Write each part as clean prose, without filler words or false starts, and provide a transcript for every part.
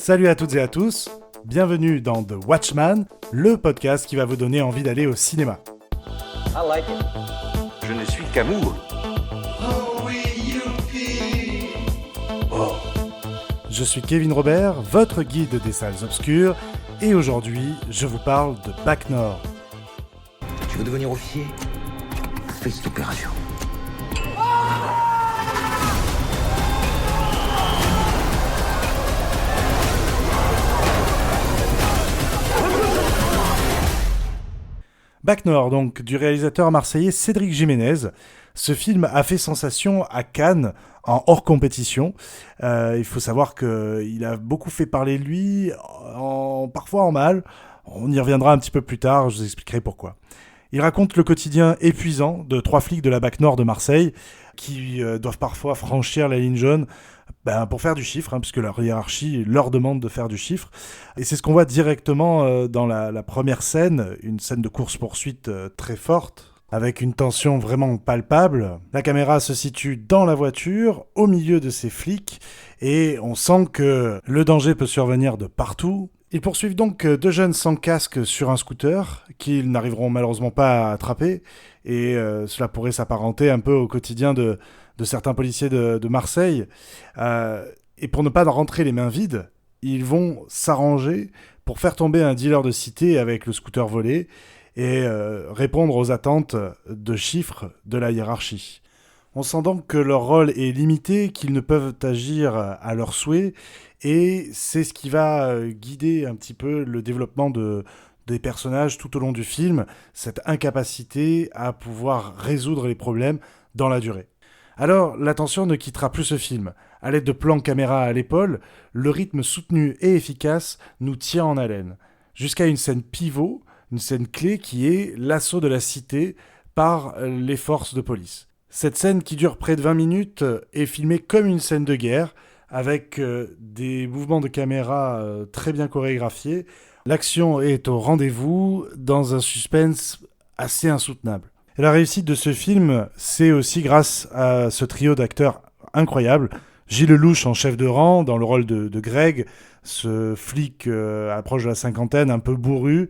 Salut à toutes et à tous, bienvenue dans The Watchman, le podcast qui va vous donner envie d'aller au cinéma. I like it. Je ne suis qu'amour. Je suis Kevin Robert, votre guide des salles obscures, et aujourd'hui, je vous parle de Bac Nord. Tu veux devenir officier? Fais cette opération. Bac Nord, donc, du réalisateur marseillais Cédric Jiménez. Ce film a fait sensation à Cannes, en hors compétition. Il faut savoir qu'il a beaucoup fait parler de lui, parfois en mal. On y reviendra un petit peu plus tard, je vous expliquerai pourquoi. Il raconte le quotidien épuisant de 3 flics de la Bac Nord de Marseille qui doivent parfois franchir la ligne jaune pour faire du chiffre, puisque leur hiérarchie leur demande de faire du chiffre. Et c'est ce qu'on voit directement dans la première scène, une scène de course-poursuite très forte, avec une tension vraiment palpable. La caméra se situe dans la voiture, au milieu de ces flics, et on sent que le danger peut survenir de partout. Ils poursuivent donc 2 jeunes sans casque sur un scooter, qu'ils n'arriveront malheureusement pas à attraper, et cela pourrait s'apparenter un peu au quotidien de certains policiers de Marseille. Et pour ne pas rentrer les mains vides, ils vont s'arranger pour faire tomber un dealer de cité avec le scooter volé, et répondre aux attentes de chiffres de la hiérarchie. On sent donc que leur rôle est limité, qu'ils ne peuvent agir à leur souhait, et c'est ce qui va guider un petit peu le développement des personnages tout au long du film, cette incapacité à pouvoir résoudre les problèmes dans la durée. Alors, l'attention ne quittera plus ce film. À l'aide de plans caméra à l'épaule, le rythme soutenu et efficace nous tient en haleine. Jusqu'à une scène pivot, une scène clé qui est l'assaut de la cité par les forces de police. Cette scène qui dure près de 20 minutes est filmée comme une scène de guerre, avec des mouvements de caméra très bien chorégraphiés. L'action est au rendez-vous, dans un suspense assez insoutenable. Et la réussite de ce film, c'est aussi grâce à ce trio d'acteurs incroyables. Gilles Lelouch en chef de rang, dans le rôle de Greg, ce flic approche de la cinquantaine, un peu bourru,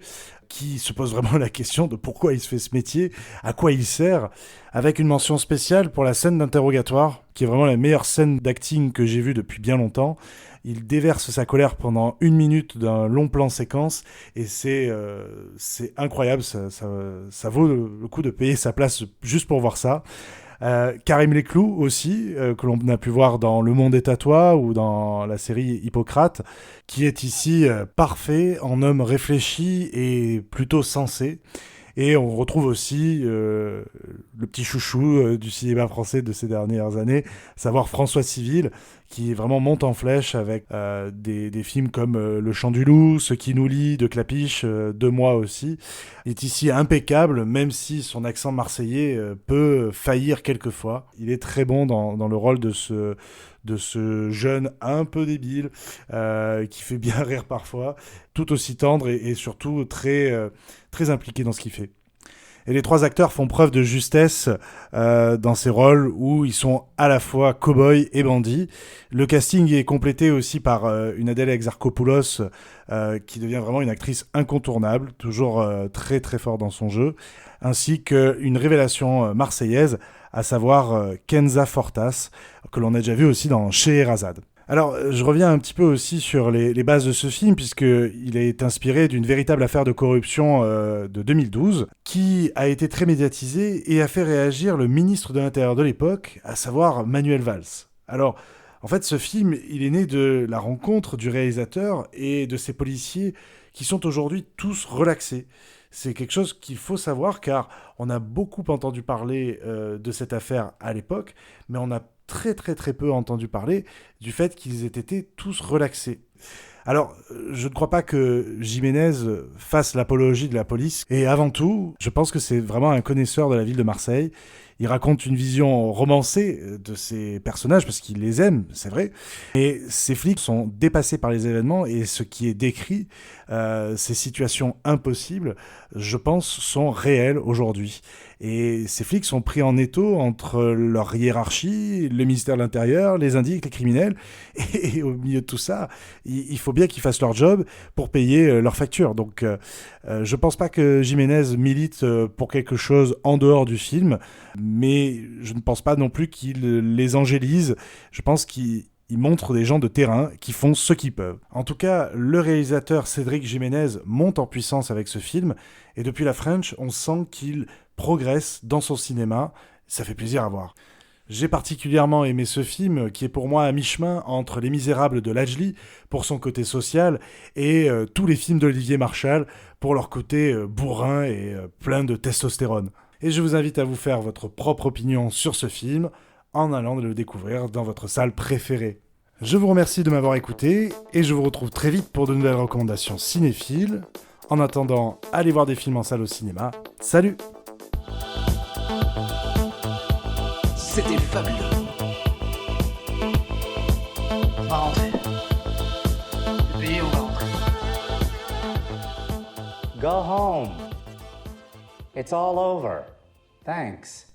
qui se pose vraiment la question de pourquoi il se fait ce métier, à quoi il sert, avec une mention spéciale pour la scène d'interrogatoire, qui est vraiment la meilleure scène d'acting que j'ai vue depuis bien longtemps. Il déverse sa colère pendant 1 minute d'un long plan séquence, et c'est incroyable, ça vaut le coup de payer sa place juste pour voir ça. Karim Leclou aussi, que l'on a pu voir dans Le Monde est à toi ou dans la série Hippocrate, qui est ici parfait, en homme réfléchi et plutôt sensé. Et on retrouve aussi le petit chouchou du cinéma français de ces dernières années, à savoir François Civil, qui vraiment monte en flèche avec des films comme Le Chant du Loup, Ce qui nous lie de Clapiche, De moi aussi. Il est ici impeccable, même si son accent marseillais peut faillir quelquefois. Il est très bon dans le rôle de ce jeune un peu débile, qui fait bien rire parfois, tout aussi tendre et surtout très impliqué dans ce qu'il fait. Et les 3 acteurs font preuve de justesse dans ces rôles où ils sont à la fois cow-boy et bandits. Le casting est complété aussi par une Adèle Exarchopoulos qui devient vraiment une actrice incontournable, toujours très très fort dans son jeu, ainsi qu'une révélation marseillaise, à savoir Kenza Fortas, que l'on a déjà vu aussi dans Scheherazade. Alors, je reviens un petit peu aussi sur les bases de ce film, puisqu'il est inspiré d'une véritable affaire de corruption de 2012, qui a été très médiatisée et a fait réagir le ministre de l'Intérieur de l'époque, à savoir Manuel Valls. Alors, en fait, ce film, il est né de la rencontre du réalisateur et de ces policiers qui sont aujourd'hui tous relaxés. C'est quelque chose qu'il faut savoir, car on a beaucoup entendu parler de cette affaire à l'époque, mais on a très très très peu entendu parler du fait qu'ils aient été tous relaxés. Alors, je ne crois pas que Jiménez fasse l'apologie de la police, et avant tout, je pense que c'est vraiment un connaisseur de la ville de Marseille. Il raconte une vision romancée de ces personnages, parce qu'il les aime, c'est vrai. Et ces flics sont dépassés par les événements, et ce qui est décrit, ces situations impossibles, je pense, sont réelles aujourd'hui. Et ces flics sont pris en étau entre leur hiérarchie, le ministère de l'Intérieur, les indiques, les criminels. Et au milieu de tout ça, il faut bien qu'ils fassent leur job pour payer leurs factures. Donc je pense pas que Jiménez milite pour quelque chose en dehors du film, mais je ne pense pas non plus qu'il les angélise. Je pense qu'il montre des gens de terrain qui font ce qu'ils peuvent. En tout cas, le réalisateur Cédric Jiménez monte en puissance avec ce film, et depuis La French, on sent qu'il progresse dans son cinéma. Ça fait plaisir à voir. J'ai particulièrement aimé ce film, qui est pour moi à mi-chemin entre Les Misérables de Lajli, pour son côté social, et tous les films d'Olivier Marchal, pour leur côté bourrin et plein de testostérone. Et je vous invite à vous faire votre propre opinion sur ce film, en allant le découvrir dans votre salle préférée. Je vous remercie de m'avoir écouté, et je vous retrouve très vite pour de nouvelles recommandations cinéphiles. En attendant, allez voir des films en salle au cinéma. Salut! C'était fabuleux. On va rentrer. C'est payé, on va rentrer. Go home. It's all over. Thanks.